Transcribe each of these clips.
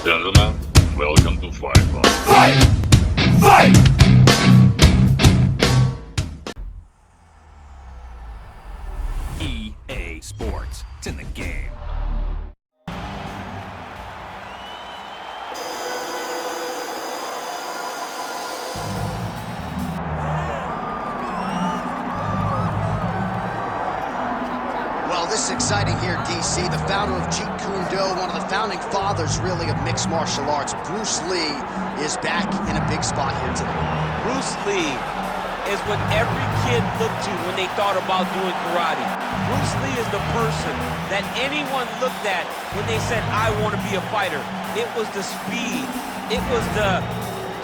Gentlemen, welcome to Fight Club. Fight! Fight! EA Sports. It's in the game. Well, this is exciting here, DC. The founder of Jeet Kune Do, one of the founding fathers, really, of mixed martial arts, Bruce Lee, is back in a big spot here today. Bruce Lee is what every kid looked to when they thought about doing karate. Bruce Lee is the person that anyone looked at when they said, I want to be a fighter. It was the speed, it was the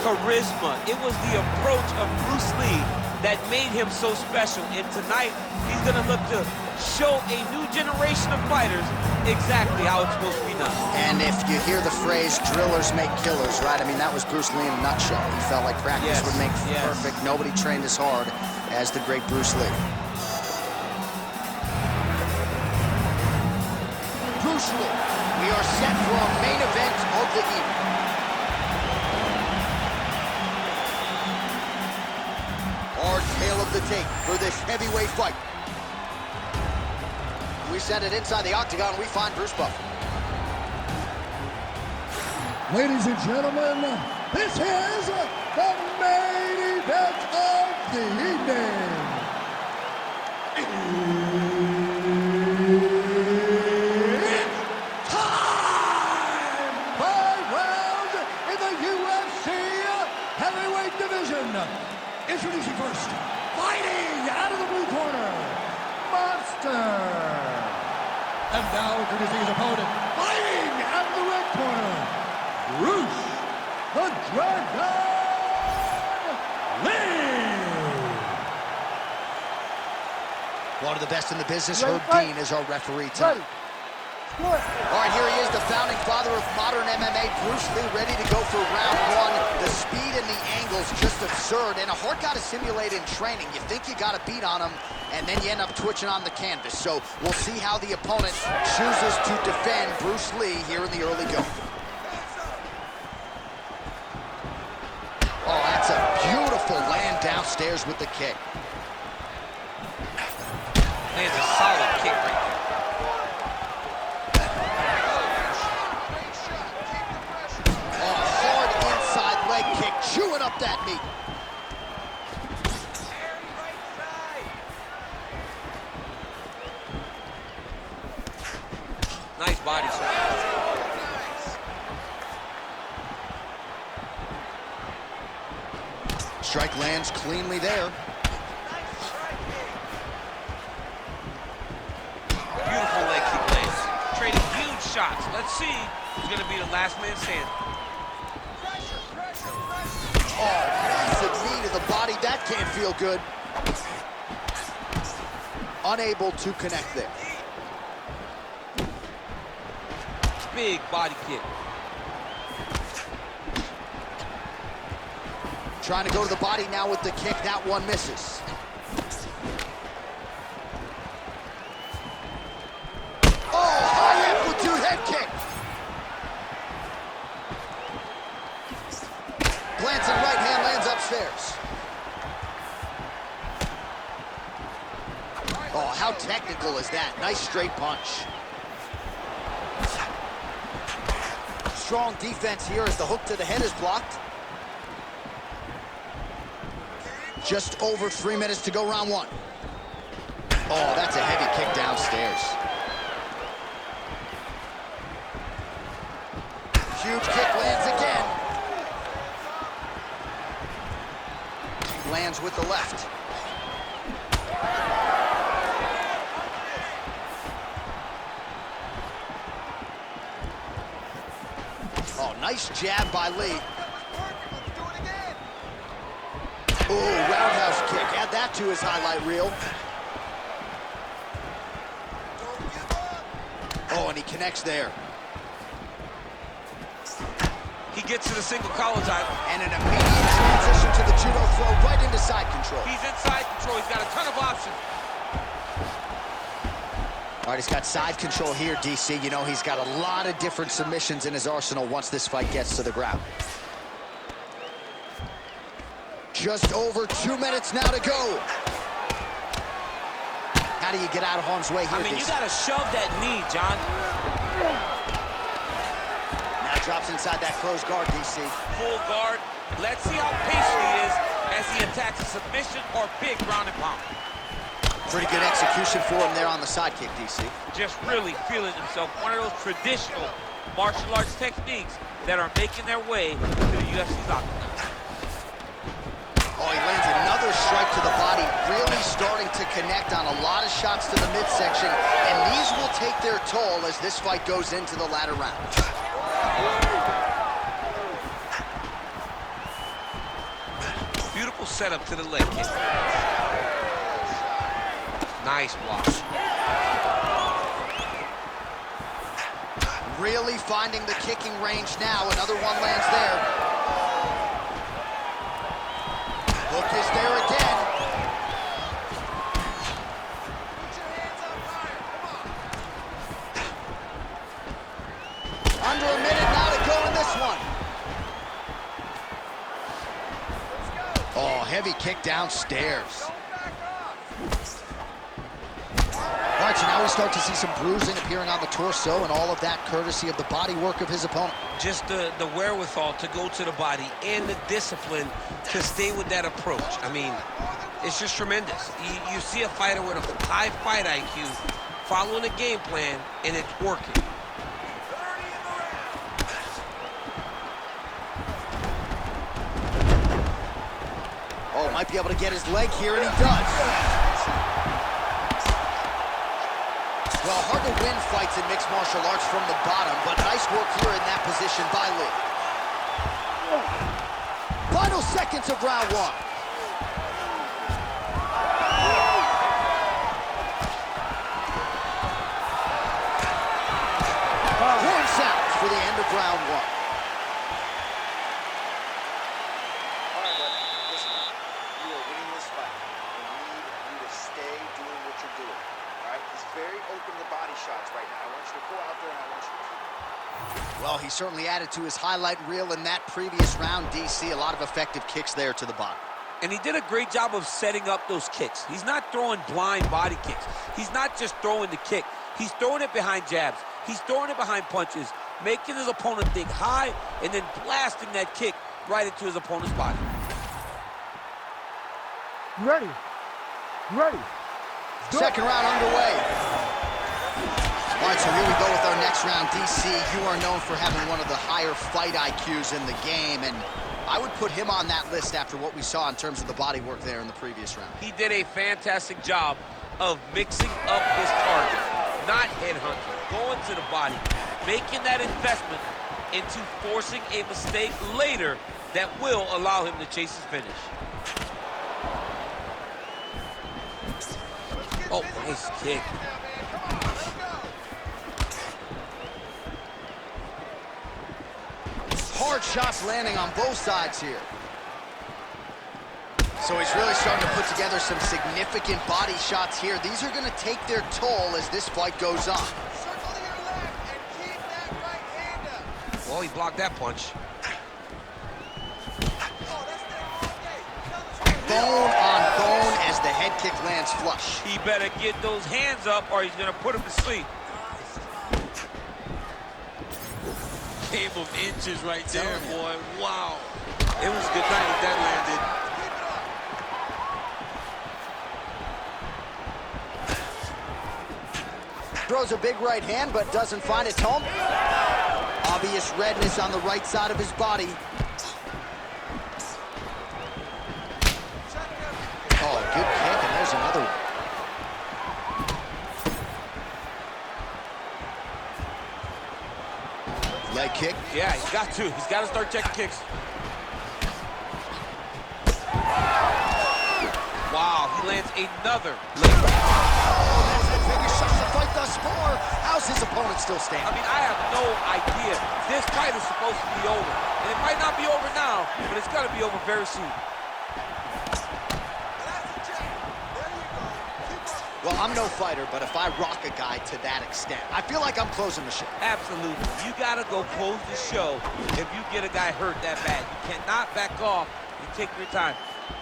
charisma, it was the approach of Bruce Lee that made him so special. And tonight, he's gonna look to show a new generation of fighters exactly how it's supposed to be done. And if you hear the phrase, drillers make killers, right? I mean, that was Bruce Lee in a nutshell. He felt like practice would make perfect. Nobody trained as hard as the great Bruce Lee. Bruce Lee, we are set for our main event of the evening. Our tale of the tape for this heavyweight fight. We send it inside the octagon, we find Bruce Buffer. Ladies and gentlemen, this is the main event of the evening. It's time! 5 rounds in the UFC heavyweight division. Introducing first, fighting out of the blue corner, Monster. And now introducing his opponent, fighting out of the red corner, Bruce the Dragon Lee. One of the best in the business, Herb Dean, is our referee tonight. All right, here he is, the founding father of modern MMA, Bruce Lee, ready to go for round one. The speed and the angles just absurd, and a hard guy to simulate in training. You think you got a beat on him, and then you end up twitching on the canvas. So we'll see how the opponent chooses to defend Bruce Lee here in the early going. Oh, that's a beautiful land downstairs with the kick. Lands a solid kick right there. Chewing up that meat. Nice body shot. Strike lands cleanly there. Beautiful leg kick lands. Trading huge shots. Let's see who's going to be the last man standing. Oh, massive knee to the body. That can't feel good. Unable to connect there. Big body kick. Trying to go to the body now with the kick. That one misses. Oh, high amplitude head kick. Glancing right hand lands upstairs. Oh, how technical is that? Nice straight punch. Strong defense here as the hook to the head is blocked. Just over 3 minutes to go round one. Oh, that's a heavy kick downstairs. Huge kick lands again. Lands with the left. Oh, nice jab by Lee. Oh, roundhouse kick. Add that to his highlight reel. Oh, and he connects there. He gets to the single collar tie. And an immediate transition to the judo throw right into side control. He's inside control. He's got a ton of options. All right, he's got side control here, DC. You know, he's got a lot of different submissions in his arsenal once this fight gets to the ground. Just over 2 minutes now to go. How do you get out of harm's way here, I mean, DC? you got to shove that knee, John. Now drops inside that closed guard, DC. Full guard. Let's see how patient he is as he attacks a submission or big ground and pound. Pretty good execution for him there on the side kick, DC. Just really feeling himself. One of those traditional martial arts techniques that are making their way to the UFC's octagon. Oh, he lands another strike to the body, really starting to connect on a lot of shots to the midsection, and these will take their toll as this fight goes into the latter rounds. Beautiful setup to the leg kick. Nice block. Really finding the kicking range now. Another one lands there. Hook is there again. Under a minute now to go in this one. Oh, heavy kick downstairs. All right, so now we start to see some bruising appearing on the torso, and all of that courtesy of the body work of his opponent. Just the wherewithal to go to the body and the discipline to stay with that approach. I mean, it's just tremendous. You see a fighter with a high fight IQ following a game plan, and it's working. Oh, might be able to get his leg here, and he does. Well, hard to win fights in mixed martial arts from the bottom, but nice work here in that position by Lee. Final seconds of round one. Horn sounds for the end of round one. All right, buddy, listen, you are winning this fight. I need you to stay doing what you're doing. All right, he's very open to body shots right now. I want you to go out there and I want you to keep it. Well, he certainly added to his highlight reel in that previous round, DC. A lot of effective kicks there to the body. And he did a great job of setting up those kicks. He's not throwing blind body kicks. He's not just throwing the kick. He's throwing it behind jabs. He's throwing it behind punches, making his opponent think high, and then blasting that kick right into his opponent's body. Ready. Ready. Second round underway. All right, so here we go with our next round. DC, you are known for having one of the higher fight IQs in the game, and I would put him on that list after what we saw in terms of the body work there in the previous round. He did a fantastic job of mixing up his target, not headhunting, going to the body, making that investment into forcing a mistake later that will allow him to chase his finish. Oh, nice kick. Hard shots landing on both sides here. So he's really starting to put together some significant body shots here. These are going to take their toll as this fight goes on. Circle to your left and keep that right hand up. Well, he blocked that punch. Bone on bone as the head kick lands flush. He better get those hands up or he's going to put him to sleep. Game of inches right there, boy. Wow. It was good night if that landed. Throws a big right hand, but doesn't find its home. Obvious redness on the right side of his body. Oh, good kick, and there's another one. Leg kick. Yeah, he's got to. He's got to start checking kicks. Wow, he lands another leg. Oh, that's the biggest shot of the fight thus far. How's his opponent still standing? I mean, I have no idea. This fight is supposed to be over. And it might not be over now, but it's going to be over very soon. Well, I'm no fighter, but if I rock a guy to that extent, I feel like I'm closing the show. Absolutely. You got to go close the show if you get a guy hurt that bad. You cannot back off and take your time.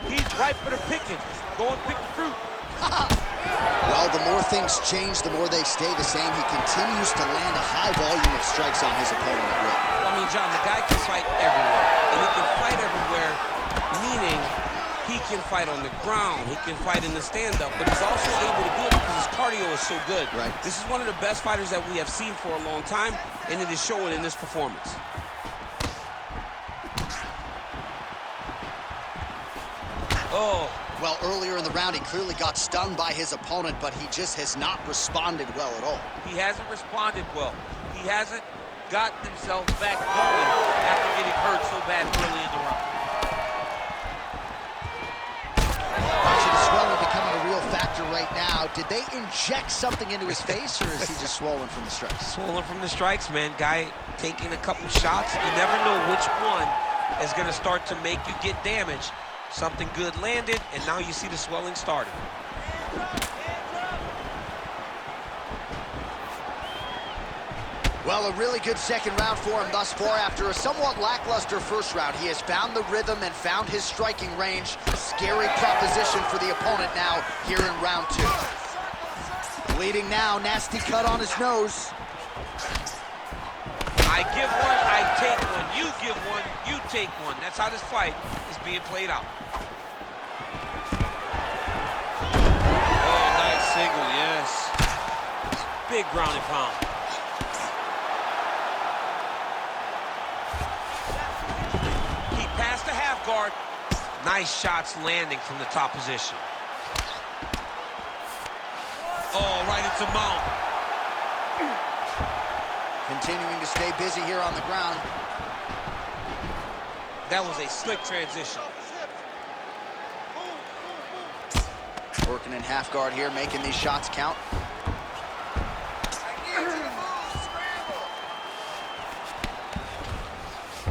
He's ripe for the picking. Go and pick the fruit. Well, the more things change, the more they stay the same. He continues to land a high volume of strikes on his opponent at will. I mean, John, the guy can fight everywhere. And he can fight everywhere, meaning he can fight on the ground. He can fight in the stand-up, but he's also able to do it because his cardio is so good. Right. This is one of the best fighters that we have seen for a long time, and it is showing in this performance. Oh. Well, earlier in the round, he clearly got stunned by his opponent, but he just has not responded well at all. He hasn't responded well. He hasn't gotten himself back going after getting hurt so bad early in the round. Watching the swelling becoming a real factor right now. Did they inject something into his face, or is he just swollen from the strikes? Swollen from the strikes, man. Guy taking a couple shots. You never know which one is going to start to make you get damaged. Something good landed, and now you see the swelling starting. Well, a really good second round for him thus far. After a somewhat lackluster first round, he has found the rhythm and found his striking range. Scary proposition for the opponent now here in round two. Bleeding now, nasty cut on his nose. I give one, I take one. You give one, you take one. That's how this fight is being played out. Oh, nice single, yes. Big ground and pound. He passed the half guard. Nice shots landing from the top position. Oh, right into mount. Continuing to stay busy here on the ground. That was a slick transition. Working in half guard here, making these shots count.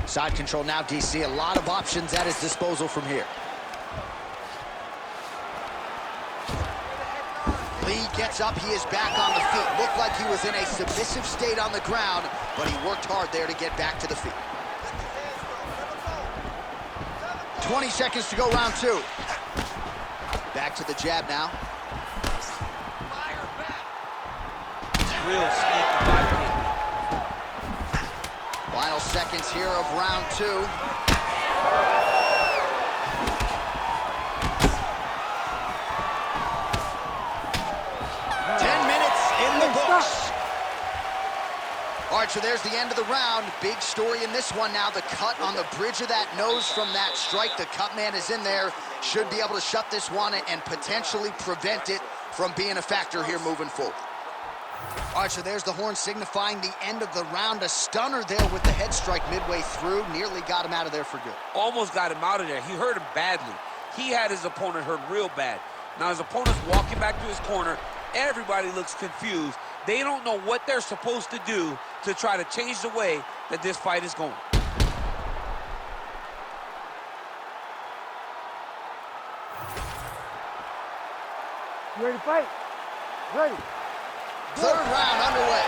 Side control now, DC. A lot of options at his disposal from here. Lee gets up, he is back on the feet. Looked like he was in a submissive state on the ground, but he worked hard there to get back to the feet. 20 seconds to go, round two. Back to the jab now. Real sneaky body kick. Final seconds here of round two. All right, so there's the end of the round. Big story in this one now. The cut on the bridge of that nose from that strike. The cut man is in there. Should be able to shut this one and potentially prevent it from being a factor here moving forward. All right, so there's the horn signifying the end of the round. A stunner there with the head strike midway through. Nearly got him out of there for good. Almost got him out of there. He hurt him badly. He had his opponent hurt real bad. Now his opponent's walking back to his corner. Everybody looks confused. They don't know what they're supposed to do to try to change the way that this fight is going. You ready to fight? Ready. Third round underway.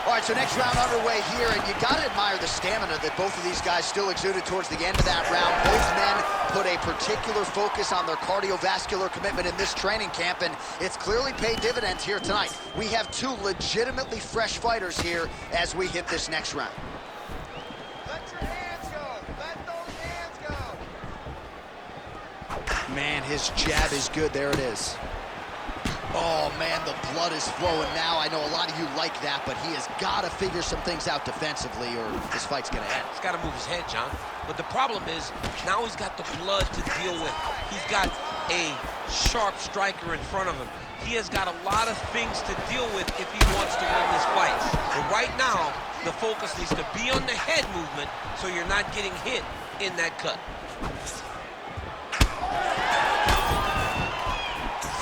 All right, so next round underway here, and you got to admire the stamina that both of these guys still exuded towards the end of that round. Both men put a particular focus on their cardiovascular commitment in this training camp, and it's clearly paid dividends here tonight. We have two legitimately fresh fighters here as we hit this next round. Let your hands go. Let those hands go. Man, his jab is good. There it is. Oh, man, the blood is flowing now. I know a lot of you like that, but he has got to figure some things out defensively or this fight's going to end. He's got to move his head, John. But the problem is, now he's got the blood to deal with. He's got a sharp striker in front of him. He has got a lot of things to deal with if he wants to win this fight. But right now, the focus needs to be on the head movement so you're not getting hit in that cut.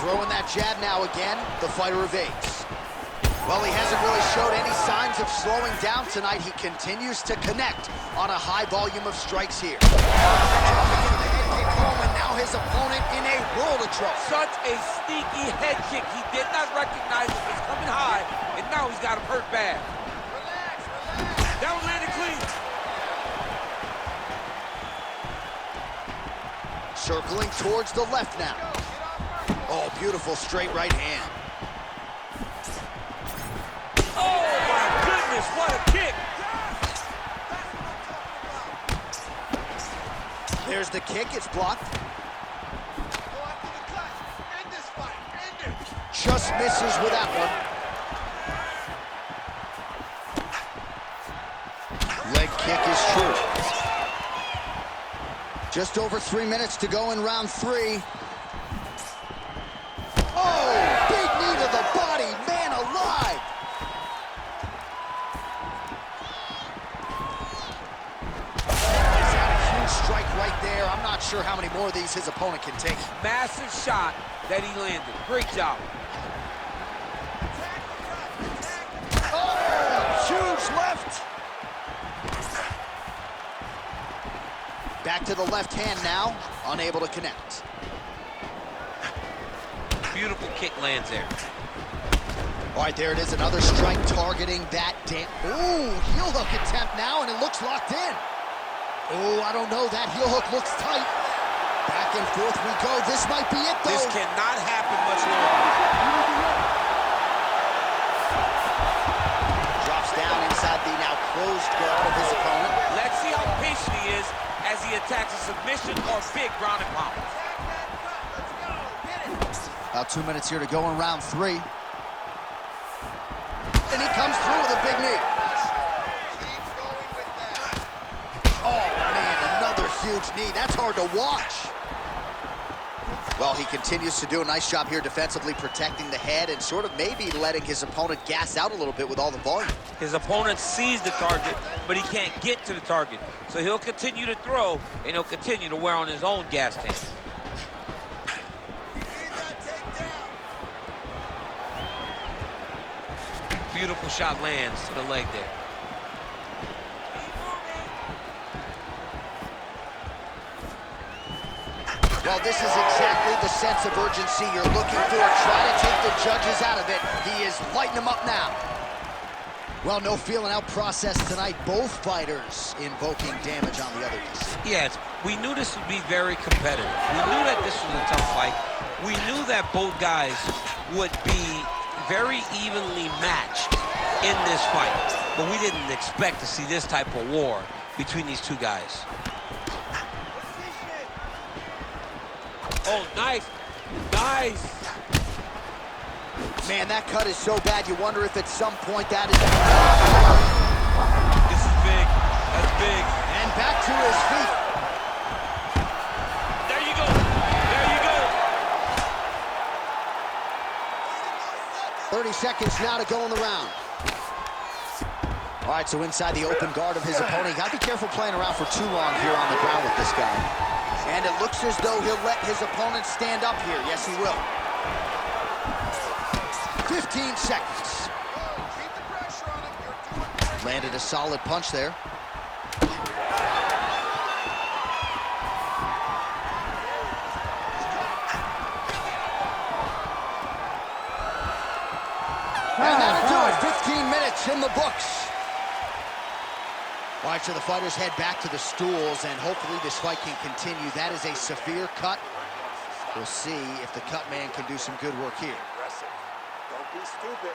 Throwing that jab now again, the fighter evades. Well, he hasn't really showed any signs of slowing down tonight. He continues to connect on a high volume of strikes here. Now now his opponent in a world of trouble. Such a sneaky head kick. He did not recognize it was coming high, and now he's got him hurt bad. Relax, relax. That one landed clean. Circling towards the left now. Oh, beautiful straight right hand. Oh, my goodness, what a kick. There's the kick, it's blocked. Just misses with that one. Leg kick is true. Just over 3 minutes to go in round 3. Oh, big knee to the body, man alive. Is that a huge strike right there? I'm not sure how many more of these his opponent can take. Massive shot that he landed. Great job. Oh, huge left. Back to the left hand now, unable to connect. Beautiful kick lands there. All right, there it is, another strike targeting that ooh, heel hook attempt now, and it looks locked in. Oh, I don't know, that heel hook looks tight. Back and forth we go, this might be it though. This cannot happen much longer. Drops down inside the now closed guard of his opponent. Let's see how patient he is as he attacks a submission or big ground and pound. About 2 minutes here to go in round 3. And he comes through with a big knee. Oh, man, another huge knee. That's hard to watch. Well, he continues to do a nice job here defensively, protecting the head and sort of maybe letting his opponent gas out a little bit with all the volume. His opponent sees the target, but he can't get to the target. So he'll continue to throw, and he'll continue to wear on his own gas tank. Beautiful shot lands to the leg there. Well, this is exactly the sense of urgency you're looking for. Try to take the judges out of it. He is lighting them up now. Well, no feeling out process tonight. Both fighters invoking damage on the others. Yes, we knew this would be very competitive. We knew that this was a tough fight. We knew that both guys would be very evenly matched in this fight. But we didn't expect to see this type of war between these two guys. Oh, nice. Nice. Man, that cut is so bad, you wonder if at some point that is... This is big. That's big. And back to his feet. There you go. There you go. 30 seconds now to go in the round. All right, so inside the open guard of his opponent. Got to be careful playing around for too long here on the ground with this guy. And it looks as though he'll let his opponent stand up here. Yes, he will. 15 seconds. Landed a solid punch there. And that'll do it. 15 minutes in the books. All right, so the fighters head back to the stools, and hopefully this fight can continue. That is a severe cut. We'll see if the cut man can do some good work here. Don't be stupid.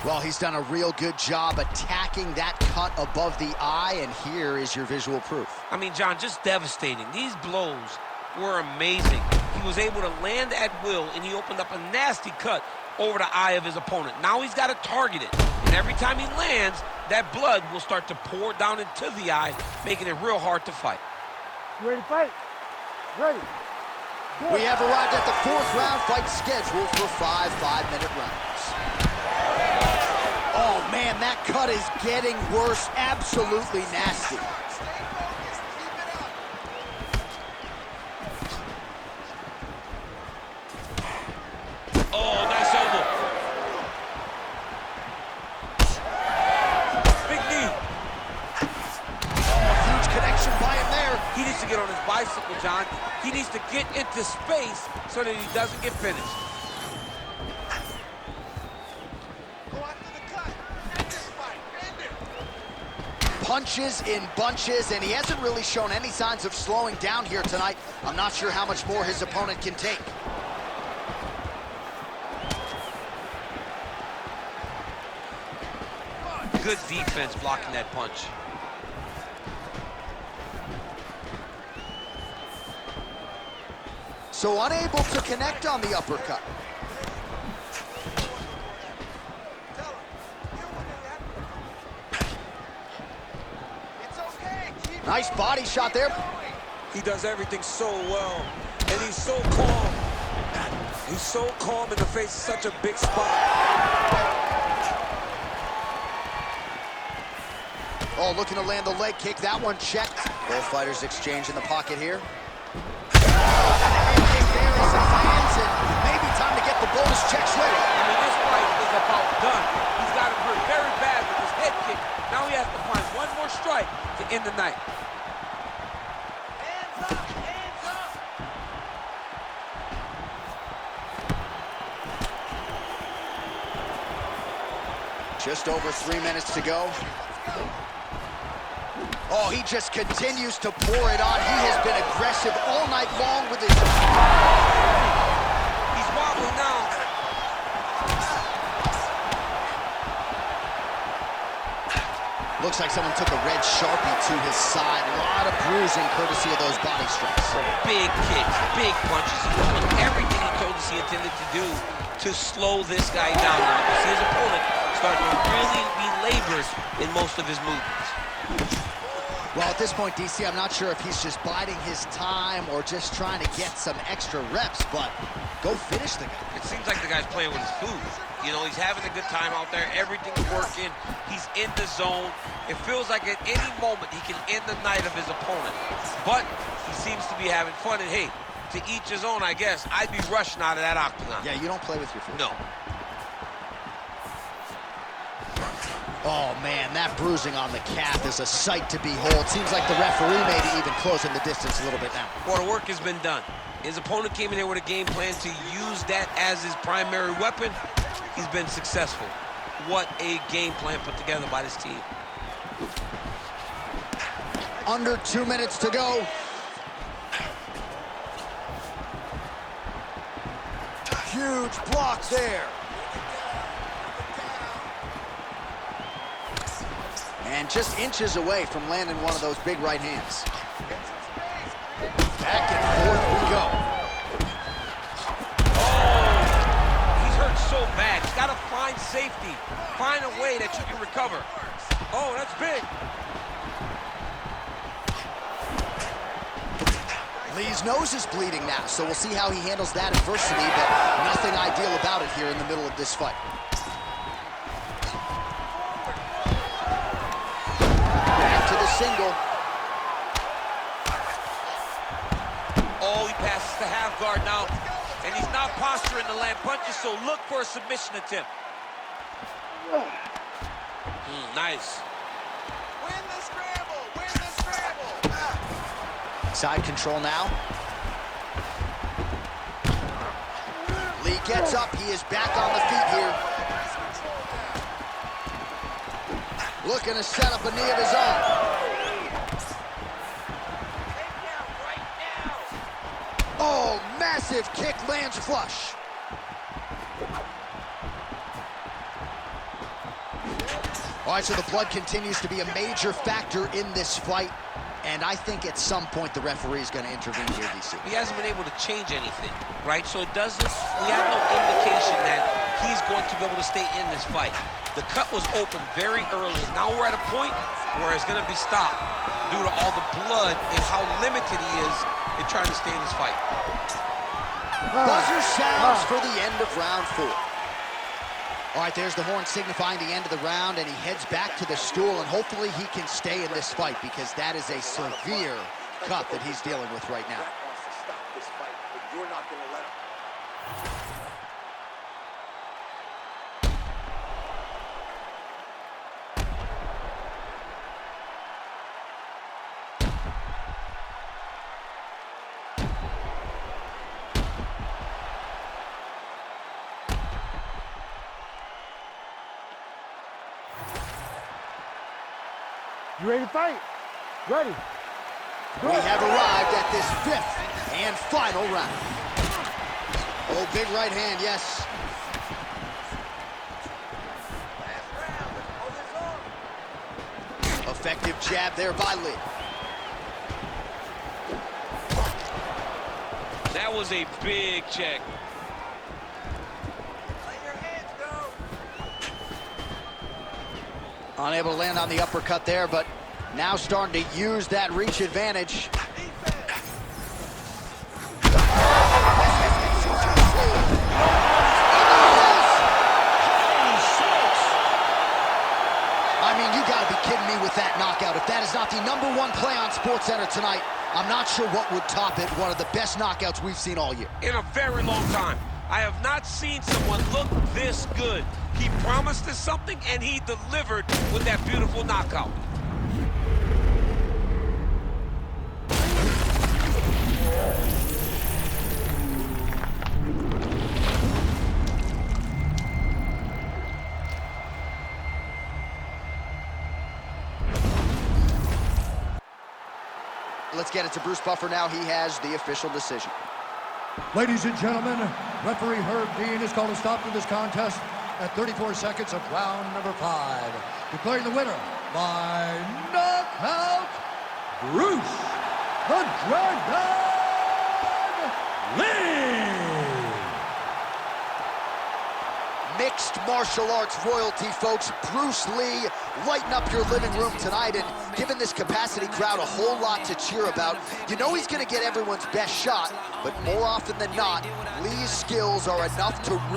Well, he's done a real good job attacking that cut above the eye, and here is your visual proof. I mean, John, just devastating. These blows were amazing. He was able to land at will, and he opened up a nasty cut over the eye of his opponent. Now he's got to target it, and every time he lands, that blood will start to pour down into the eye, making it real hard to fight. You ready to fight? Ready. Go. We have arrived at the 4th round, fight scheduled for 5 5-minute rounds. Oh, man, that cut is getting worse. Absolutely nasty. Oh, nice elbow. Big knee. Huge connection by him there. He needs to get on his bike. bicycle, John. He needs to get into space so that he doesn't get finished. Go after the cut. End this fight. End it. Punches in bunches, and he hasn't really shown any signs of slowing down here tonight. I'm not sure how much more his opponent can take. Good defense blocking that punch. So unable to connect on the uppercut. It's okay. Keep Nice body shot there. He does everything so well, and he's so calm. He's so calm in the face of such a big spot. Oh, looking to land the leg kick. That one checked. Both fighters exchange in the pocket here. Maybe time to get the bonus checks ready. I mean, this fight is about done. He's got him hurt very bad with his head kick. Now he has to find one more strike to end the night. hands up. Hands up. Just over 3 minutes to go. Oh, he just continues to pour it on. He has been aggressive all night long with his... He's wobbling now. Looks like someone took a red Sharpie to his side. A lot of bruising courtesy of those body strikes. Big kicks, big punches. He's doing everything he told us he intended to do to slow this guy down. You see his opponent starting to really be labored in most of his movements. Well, at this point, DC, I'm not sure if he's just biding his time or just trying to get some extra reps, but go finish the guy. It seems like the guy's playing with his food. You know, he's having a good time out there. Everything's working. He's in the zone. It feels like at any moment he can end the night of his opponent. But he seems to be having fun. And hey, to each his own, I guess. I'd be rushing out of that octagon. Yeah, you don't play with your food. No. Oh, man, that bruising on the calf is a sight to behold. Seems like the referee maybe even closing the distance a little bit now. Well, the work has been done. His opponent came in here with a game plan to use that as his primary weapon. He's been successful. What a game plan put together by this team. Under 2 minutes to go. Huge block there. And just inches away from landing one of those big right hands. Back and forth we go. Oh, he's hurt so bad. He's got to find safety. Find a way that you can recover. Oh, that's big. Lee's nose is bleeding now, so we'll see how he handles that adversity, but nothing ideal about it here in the middle of this fight. Single. Oh, he passes the half guard now, and he's not posturing to land punches, so look for a submission attempt. Nice. Win the scramble. Win the scramble. Side control now. Lee gets up. He is back on the feet here. Looking to set up a knee of his own. Oh, massive kick lands flush. All right, so the blood continues to be a major factor in this fight. And I think at some point the referee is going to intervene here, DC. He hasn't been able to change anything, right? So it doesn't, we have no indication that he's going to be able to stay in this fight. The cut was open very early. Now we're at a point where it's going to be stopped due to all the blood and how limited he is in trying to stay in this fight. Buzzer sounds for the end of round 4. All right, there's the horn signifying the end of the round, and he heads back to the stool, and hopefully he can stay in this fight because that is a severe cut that he's dealing with right now. Brett wants to stop this fight, but you're not going to let him. You ready to fight? Ready. We have arrived at this 5th and final round. Oh, big right hand, yes. Effective jab there by Lee. That was a big check. Let your hands go. Unable to land on the uppercut there, but now starting to use that reach advantage. I mean, you gotta be kidding me with that knockout. If that is not the #1 play on SportsCenter tonight, I'm not sure what would top it. One of the best knockouts we've seen all year. In a very long time. I have not seen someone look this good. He promised us something, and he delivered with that beautiful knockout. Let's get it to Bruce Buffer now. He has the official decision. Ladies and gentlemen, referee Herb Dean has called a stop to this contest at 34 seconds of round number 5. Declaring the winner by knockout, Bruce the Dragon Lee! Mixed martial arts royalty, folks. Bruce Lee lighting up your living room tonight and giving this capacity crowd a whole lot to cheer about. You know he's going to get everyone's best shot, but more often than not, Lee's skills are enough to root